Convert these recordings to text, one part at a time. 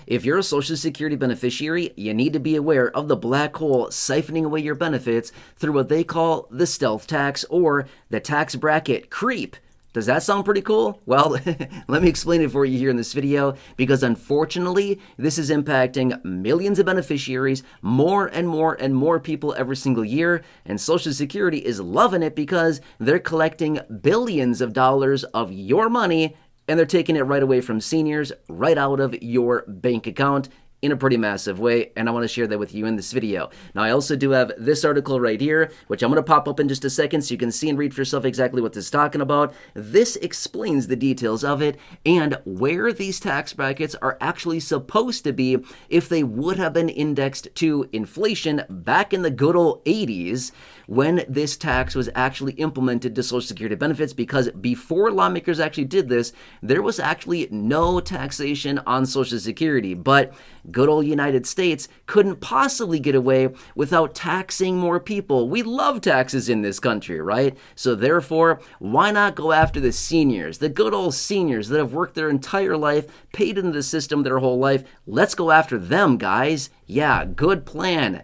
If you're a Social Security beneficiary, you need to be aware of the black hole siphoning away your benefits through what they call the stealth tax or the tax bracket creep. Does that sound pretty cool? Well, let me explain it for you here in this video, because unfortunately, this is impacting millions of beneficiaries, more and more and more people every single year, and Social Security is loving it because they're collecting billions of dollars of your money, and they're taking it right away from seniors, right out of your bank account, in a pretty massive way, and I want to share that with you in this video. Now, I also do have this article right here, which I'm going to pop up in just a second so you can see and read for yourself exactly what this is talking about. This explains the details of it and where these tax brackets are actually supposed to be if they would have been indexed to inflation back in the good old 80s when this tax was actually implemented to Social Security benefits, because before lawmakers actually did this, there was actually no taxation on Social Security, but good old United States couldn't possibly get away without taxing more people. We love taxes in this country, right? So therefore, why not go after the seniors, the good old seniors that have worked their entire life, paid into the system their whole life? Let's go after them, guys. Yeah, good plan.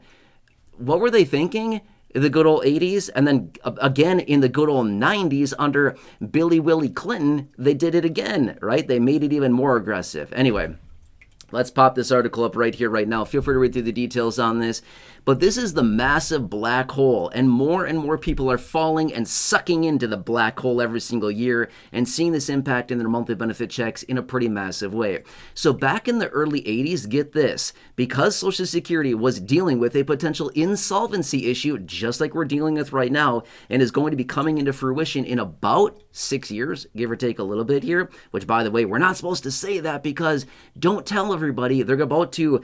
What were they thinking? The good old 80s, and then again in the good old 90s under Billy Willie Clinton, they did it again, right? They made it even more aggressive. Anyway, let's pop this article up right here, right now. Feel free to read through the details on this. But this is the massive black hole, and more people are falling and sucking into the black hole every single year and seeing this impact in their monthly benefit checks in a pretty massive way. So back in the early 80s, get this, because Social Security was dealing with a potential insolvency issue, just like we're dealing with right now, and is going to be coming into fruition in about 6 years, give or take a little bit here, which, by the way, we're not supposed to say that because don't tell everybody they're about to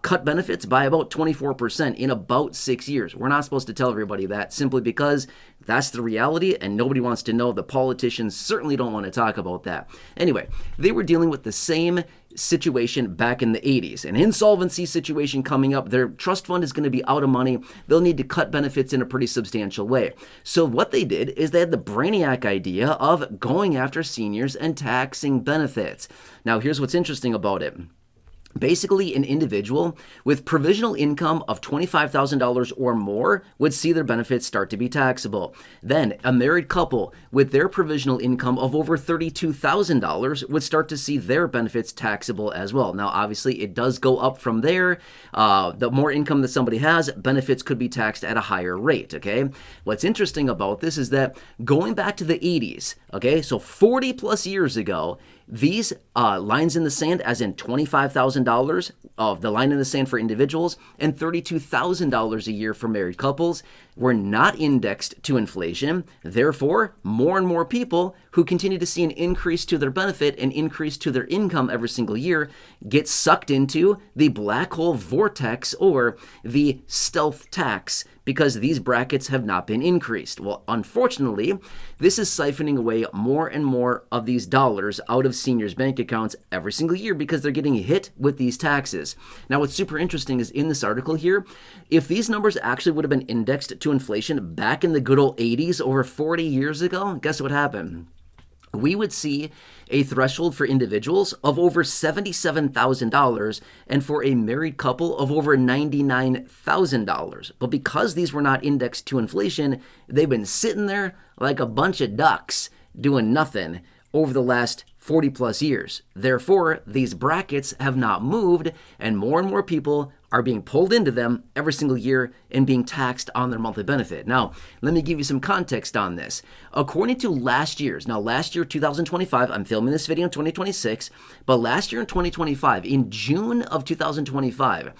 cut benefits by about 24% in about 6 years. We're not supposed to tell everybody that simply because that's the reality and nobody wants to know. The politicians certainly don't want to talk about that. Anyway, they were dealing with the same situation back in the 80s. An insolvency situation coming up. Their trust fund is going to be out of money. They'll need to cut benefits in a pretty substantial way. So what they did is they had the brainiac idea of going after seniors and taxing benefits. Now, here's what's interesting about it. Basically, an individual with provisional income of $25,000 or more would see their benefits start to be taxable. Then, a married couple with their provisional income of over $32,000 would start to see their benefits taxable as well. Now, obviously, it does go up from there. The more income that somebody has, benefits could be taxed at a higher rate, okay? What's interesting about this is that going back to the 80s, okay, so 40 plus years ago, these lines in the sand, as in $25,000 of the line in the sand for individuals and $32,000 a year for married couples, were not indexed to inflation. Therefore, more and more people who continue to see an increase to their benefit and increase to their income every single year get sucked into the black hole vortex or the stealth tax because these brackets have not been increased. Well, unfortunately, this is siphoning away more and more of these dollars out of seniors' bank accounts every single year because they're getting hit with these taxes. Now, what's super interesting is in this article here, if these numbers actually would have been indexed to inflation back in the good old 80s over 40 years ago, guess what happened? We would see a threshold for individuals of over $77,000 and for a married couple of over $99,000. But because these were not indexed to inflation, they've been sitting there like a bunch of ducks doing nothing over the last 40 plus years. Therefore, these brackets have not moved and more people are being pulled into them every single year and being taxed on their monthly benefit. Now, let me give you some context on this. According to last year, 2025, I'm filming this video in 2026, but last year in 2025, in June of 2025,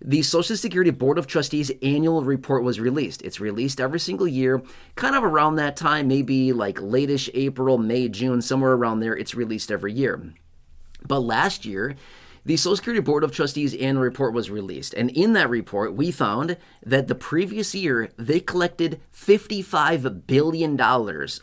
the Social Security Board of Trustees annual report was released. It's released every single year, kind of around that time, maybe like late-ish April, May, June, somewhere around there. It's released every year. But last year, the Social Security Board of Trustees annual report was released. And in that report, we found that the previous year, they collected $55 billion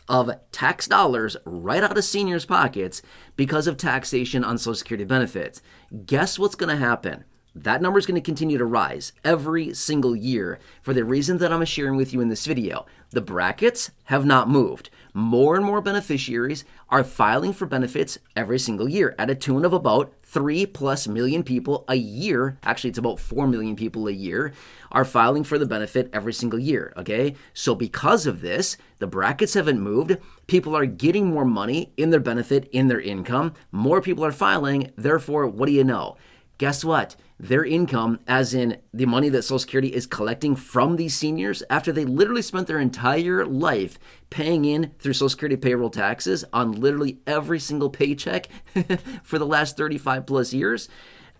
of tax dollars right out of seniors' pockets because of taxation on Social Security benefits. Guess what's going to happen? That number is going to continue to rise every single year for the reasons that I'm sharing with you in this video. The brackets have not moved. more and more beneficiaries are filing for benefits every single year at a tune of about 3+ million people a year. Actually, it's about 4 million people a year are filing for the benefit every single year, okay? So because of this, the brackets haven't moved. People are getting more money in their benefit, in their income. More people are filing. Therefore, what do you know? Guess what? Their income, as in the money that Social Security is collecting from these seniors after they literally spent their entire life paying in through Social Security payroll taxes on literally every single paycheck for the last 35+ years,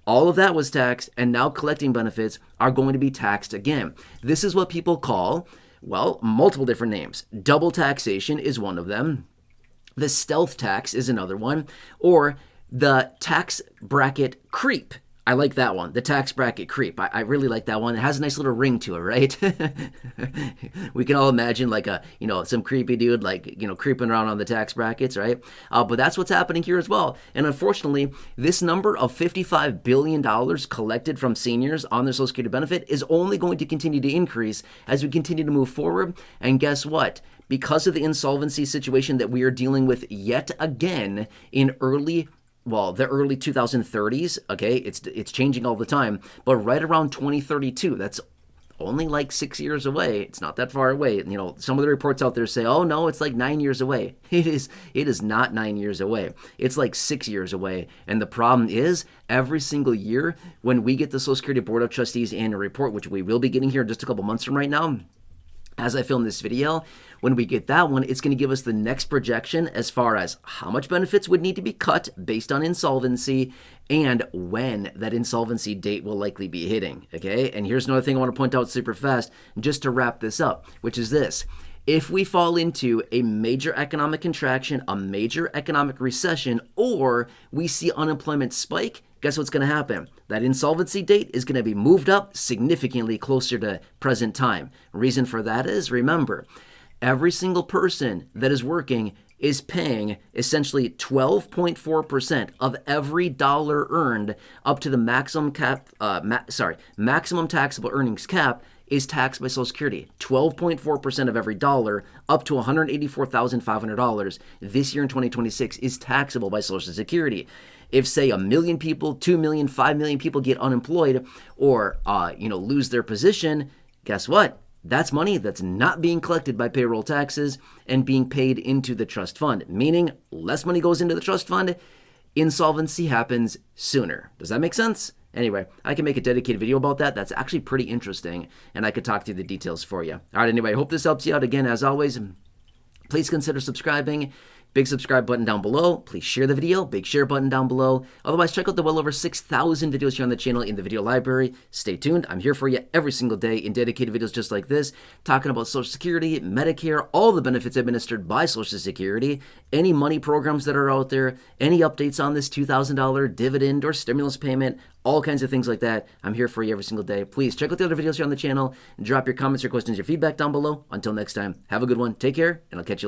all of that was taxed, and now collecting benefits are going to be taxed again. This is what people call, well, multiple different names. Double taxation is one of them. The stealth tax is another one, or the tax bracket creep. I like that one, the tax bracket creep. I really like that one. It has a nice little ring to it, right? We can all imagine like some creepy dude creeping around on the tax brackets, right? But that's what's happening here as well. And unfortunately, this number of $55 billion collected from seniors on their Social Security benefit is only going to continue to increase as we continue to move forward. And guess what? Because of the insolvency situation that we are dealing with yet again in the early 2030s, okay? It's changing all the time, but right around 2032, that's only like 6 years away. It's not that far away. Some of the reports out there say, oh no, it's like 9 years away. It is not 9 years away. It's like 6 years away. And the problem is every single year when we get the Social Security Board of Trustees annual report, which we will be getting here in just a couple months from right now, as I film this video, when we get that one, it's going to give us the next projection as far as how much benefits would need to be cut based on insolvency and when that insolvency date will likely be hitting, okay? And here's another thing I want to point out super fast just to wrap this up, which is this. If we fall into a major economic contraction, a major economic recession, or we see unemployment spike, guess what's going to happen? That insolvency date is going to be moved up significantly closer to present time. Reason for that is, remember, every single person that is working is paying essentially 12.4% of every dollar earned up to the maximum taxable earnings cap is taxed by Social Security. 12.4% of every dollar up to $184,500 this year in 2026 is taxable by Social Security. If, say, 1 million people, 2 million, 5 million people get unemployed or, lose their position, guess what? That's money that's not being collected by payroll taxes and being paid into the trust fund, meaning less money goes into the trust fund, insolvency happens sooner. Does that make sense? Anyway, I can make a dedicated video about that. That's actually pretty interesting, and I could talk through the details for you. All right, anyway, I hope this helps you out. Again, as always, please consider subscribing. Big subscribe button down below. Please share the video. Big share button down below. Otherwise, check out the well over 6,000 videos here on the channel in the video library. Stay tuned. I'm here for you every single day in dedicated videos just like this, talking about Social Security, Medicare, all the benefits administered by Social Security, any money programs that are out there, any updates on this $2,000 dividend or stimulus payment, all kinds of things like that. I'm here for you every single day. Please check out the other videos here on the channel. Drop your comments, your questions, your feedback down below. Until next time, have a good one. Take care, and I'll catch you later.